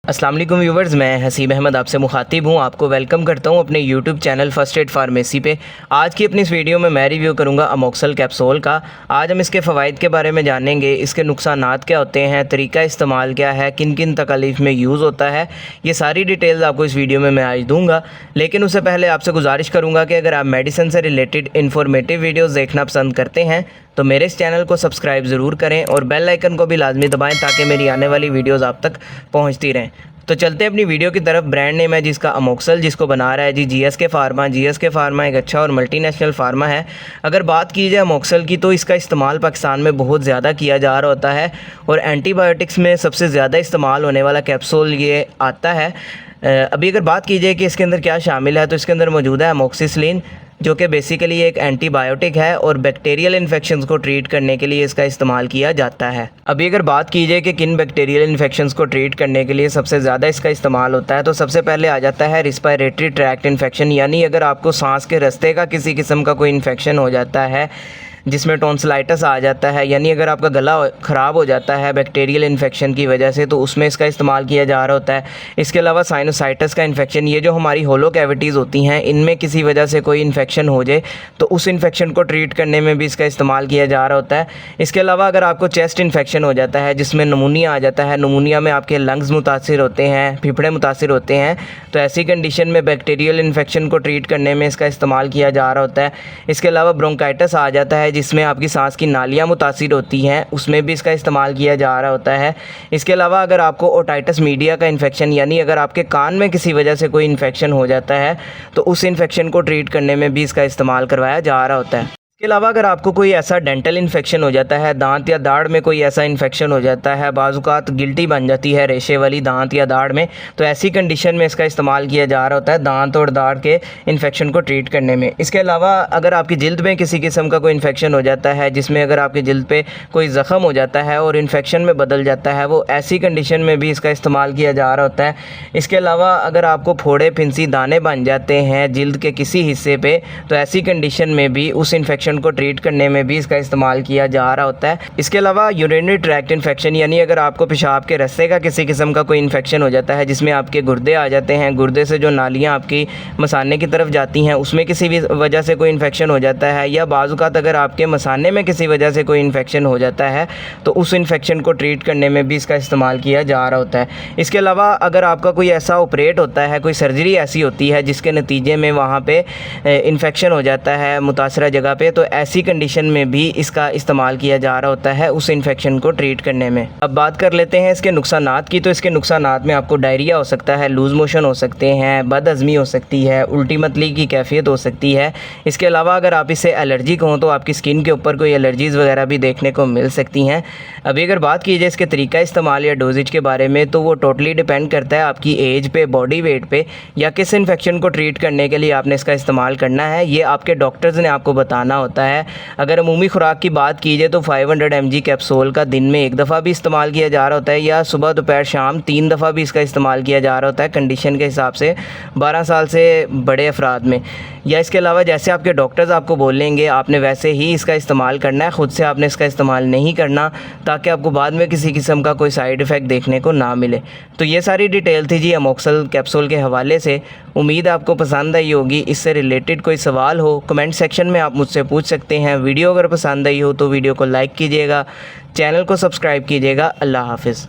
अस्सलाम वालेकुम व्यूवर्स, मैं हसीब अहमद आपसे मुखातिब हूँ। आपको वेलकम करता हूँ अपने YouTube channel first aid pharmacy पे। आज की अपनी इस वीडियो में मैं रिव्यू करूँगा अमोक्सल कैप्सूल का। आज हम इसके फ़वाइद के बारे में जानेंगे, इसके नुकसानात क्या होते हैं, तरीका इस्तेमाल क्या है, किन किन तकालीफ में यूज़ होता है। ये सारी डिटेल्स आपको इस वीडियो में मैं आज दूँगा। लेकिन उससे पहले आपसे गुजारिश करूँगा कि अगर आप मेडिसिन से रिलेटेड इन्फॉर्मेटिव वीडियोज़ देखना पसंद करते हैं तो मेरे इस चैनल को सब्सक्राइब ज़रूर करें और बेल आइकन को भी लाजमी दबाएं ताकि मेरी आने वाली वीडियोज़ आप तक पहुँचती रहें। तो चलते हैं अपनी वीडियो की तरफ। ब्रांड नेम है जिसका अमोक्सल, जिसको बना रहा है जी जीएसके फार्मा। जीएसके फार्मा एक अच्छा और मल्टीनेशनल फार्मा है। अगर बात की जाए अमोक्सल की तो इसका इस्तेमाल पाकिस्तान में बहुत ज़्यादा किया जा रहा होता है और एंटीबायोटिक्स में सबसे ज़्यादा इस्तेमाल होने वाला कैप्सूल ये आता है। अभी अगर बात की जाए कि इसके अंदर क्या शामिल है तो इसके अंदर मौजूद है अमोक्सिसिलिन, जो कि बेसिकली एक एंटीबायोटिक है और बैक्टीरियल इन्फेक्शंस को ट्रीट करने के लिए इसका इस्तेमाल किया जाता है। अभी अगर बात की जाए कि किन बैक्टीरियल इन्फेक्शंस को ट्रीट करने के लिए सबसे ज़्यादा इसका इस्तेमाल होता है तो सबसे पहले आ जाता है रिस्पायरेटरी ट्रैक्ट इन्फेक्शन, यानी अगर आपको सांस के रास्ते का किसी किस्म का कोई इन्फेक्शन हो जाता है जिसमें टॉन्सिलाइटिस आ जाता है, यानी अगर आपका गला ख़राब हो जाता है बैक्टीरियल इन्फेक्शन की वजह से, तो उसमें इसका इस्तेमाल किया जा रहा होता है। इसके अलावा साइनोसाइटिस का इन्फेक्शन, ये जो हमारी होलो कैविटीज़ होती हैं इनमें किसी वजह से कोई इन्फेक्शन हो जाए तो उस इन्फेक्शन को ट्रीट करने में भी इसका इस्तेमाल किया जा रहा होता है। इसके अलावा अगर आपको चेस्ट इन्फेक्शन हो जाता है जिसमें नमूनिया आ जाता है, नमूनिया में आपके लंग्स मुतासिर होते हैं, फेफड़े मुतासिर होते हैं, तो ऐसी कंडीशन में बैक्टीरियल इन्फेक्शन को ट्रीट करने में इसका इस्तेमाल किया जा रहा होता है। इसके अलावा ब्रोंकाइटिस आ जाता है जिसमें आपकी सांस की नालियाँ मुतासिर होती हैं, उसमें भी इसका इस्तेमाल किया जा रहा होता है। इसके अलावा अगर आपको ओटाइटिस मीडिया का इन्फेक्शन, यानी अगर आपके कान में किसी वजह से कोई इन्फेक्शन हो जाता है तो उस इन्फेक्शन को ट्रीट करने में भी इसका इस्तेमाल करवाया जा रहा होता है। इसके अलावा अगर आपको कोई ऐसा डेंटल इन्फेक्शन हो जाता है, दांत या दाढ़ में कोई ऐसा इन्फेक्शन हो जाता है, बाज़-औक़ात गिल्टी बन जाती है रेशे वाली दांत या दाढ़ में, तो ऐसी कंडीशन में इसका इस्तेमाल किया जा रहा होता है दांत और दाढ़ के इन्फेक्शन को ट्रीट करने में। इसके अलावा अगर आपकी जिल्द में किसी किस्म का कोई इन्फेक्शन हो जाता है, जिसमें अगर आपकी जिल्द पे कोई ज़ख़म हो जाता है और इन्फेक्शन में बदल जाता है, वो ऐसी कंडीशन में भी इसका इस्तेमाल किया जा रहा होता है। इसके अलावा अगर आपको फोड़े, फिंसी, दाने बन जाते हैं जिल्द के किसी हिस्से पे, तो ऐसी कंडीशन में भी उस इन्फेक्शन को ट्रीट करने में भी इसका इस्तेमाल किया जा रहा होता है। इसके अलावा यूरिनरी ट्रैक्ट इन्फेक्शन, यानी अगर आपको पेशाब के रास्ते का किसी किस्म का कोई इन्फेक्शन हो जाता है जिसमें आपके गुर्दे आ जाते हैं, गुर्दे से जो नालियाँ आपकी मसाने की तरफ जाती हैं उसमें किसी भी वजह से कोई इन्फेक्शन हो जाता है, या बाज़-औक़ात अगर आपके मसाने में किसी वजह से कोई इन्फेक्शन हो जाता है तो उस इन्फेक्शन को ट्रीट करने में भी इसका इस्तेमाल किया जा रहा होता है। इसके अलावा अगर आपका कोई ऐसा ऑपरेट होता है, कोई सर्जरी ऐसी होती है जिसके नतीजे में वहाँ पे इन्फेक्शन हो जाता है मुतासरा जगह पे, तो ऐसी कंडीशन में भी इसका इस्तेमाल किया जा रहा होता है उस इन्फेक्शन को ट्रीट करने में। अब बात कर लेते हैं इसके नुकसानात की। तो इसके नुकसानात में आपको डायरिया हो सकता है, लूज़ मोशन हो सकते हैं, बदहज़मी हो सकती है, उल्टी मतली की कैफियत हो सकती है। इसके अलावा अगर आप इससे एलर्जिक हों तो आपकी स्किन के ऊपर कोई एलर्जीज़ वगैरह भी देखने को मिल सकती हैं। अभी अगर बात की जाए इसके तरीका इस्तेमाल या डोजेज के बारे में तो वो टोटली डिपेंड करता है आपकी एज पे, बॉडी वेट पे, या किस इन्फेक्शन को ट्रीट करने के लिए आपने इसका इस्तेमाल करना है, ये आपके डॉक्टर्स ने आपको बताना होता है। अगर अमूमी खुराक की बात की जाए तो 500 mg कैप्सूल का दिन में एक दफ़ा भी इस्तेमाल किया जा रहा होता है, या सुबह दोपहर शाम 3 दफ़ा भी इसका इस्तेमाल किया जा रहा होता है कंडीशन के हिसाब से 12 साल से बड़े अफराद में। या इसके अलावा जैसे आपके डॉक्टर्स आपको बोलेंगे आपने वैसे ही इसका इस्तेमाल करना है, ख़ुद से आपने इसका इस्तेमाल नहीं करना ताकि आपको बाद में किसी किस्म का कोई साइड इफ़ेक्ट देखने को ना मिले। तो ये सारी डिटेल थी जी अमोक्सल कैप्सूल के हवाले से। उम्मीद आपको पसंद आई होगी। इससे रिलेटेड कोई सवाल हो कमेंट सेक्शन में आप मुझसे पूछ सकते हैं। वीडियो अगर पसंद आई हो तो वीडियो को लाइक कीजिएगा, चैनल को सब्सक्राइब कीजिएगा। अल्लाह हाफ़िज़।